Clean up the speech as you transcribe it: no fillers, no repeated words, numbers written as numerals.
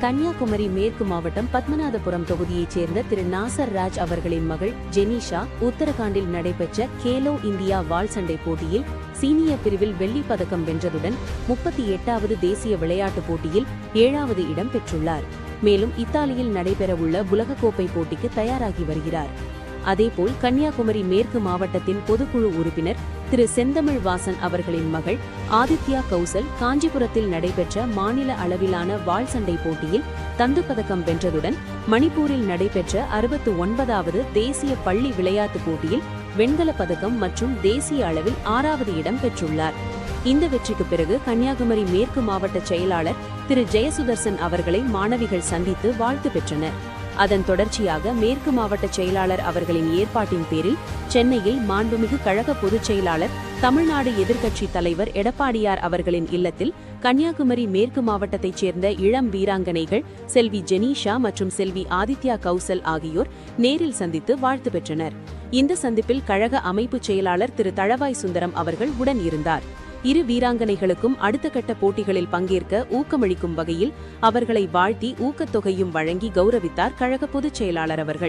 கன்னியாகுமரி மேற்கு மாவட்டம் பத்மநாதபுரம் தொகுதியைச் சேர்ந்த திரு நாசர் ராஜ் அவர்களின் மகள் ஜெனிஷா உத்தரகாண்டில் நடைபெற்ற கேலோ இந்தியா வாள்சண்டை போட்டியில் சீனியர் பிரிவில் வெள்ளிப் பதக்கம் வென்றதுடன் 38வது தேசிய விளையாட்டுப் போட்டியில் 7வது இடம் பெற்றுள்ளார். மேலும் இத்தாலியில் நடைபெறவுள்ள உலகக்கோப்பை போட்டிக்கு தயாராகி வருகிறார். அதேபோல் கன்னியாகுமரி மேற்கு மாவட்டத்தின் பொதுக்குழு உறுப்பினர் திரு செந்தமிழ் வாசன் அவர்களின் மகள் ஆதித்யா கௌசல் காஞ்சிபுரத்தில் நடைபெற்ற மாநில அளவிலான வாள்சண்டை போட்டியில் தங்கப்பதக்கம் வென்றதுடன் மணிப்பூரில் நடைபெற்ற 69வது தேசிய பள்ளி விளையாட்டுப் போட்டியில் வெண்கலப் பதக்கம் மற்றும் தேசிய அளவில் 6வது இடம் பெற்றுள்ளார். இந்த வெற்றிக்கு பிறகு கன்னியாகுமரி மேற்கு மாவட்ட செயலாளர் திரு ஜெயசுதர்சன் அவர்களை மாணவிகள் சந்தித்து வாழ்த்து பெற்றனர். அதன் தொடர்ச்சியாக மேற்கு மாவட்ட செயலாளர் அவர்களின் ஏற்பாட்டின் பேரில் சென்னையில் மாண்புமிகு கழக பொதுச் செயலாளர் தமிழ்நாடு எதிர்க்கட்சித் தலைவர் எடப்பாடியார் அவர்களின் இல்லத்தில் கன்னியாகுமரி மேற்கு மாவட்டத்தைச் சேர்ந்த இளம் வீராங்கனைகள் செல்வி ஜெனிஷா மற்றும் செல்வி ஆதித்யா கௌசல் ஆகியோர் நேரில் சந்தித்து வாழ்த்து பெற்றனர். இந்த சந்திப்பில் கழக அமைப்புச் செயலாளர் திரு தளவாய் சுந்தரம் அவர்கள் உடன் இருந்தார். இரு வீராங்கனைகளுக்கும் அடுத்த கட்ட போட்டிகளில் பங்கேற்க ஊக்கமளிக்கும் வகையில் அவர்களை வாழ்த்தி ஊக்கத்தொகையும் வழங்கி கௌரவித்தார் கழக பொதுச் செயலாளர் அவர்கள்.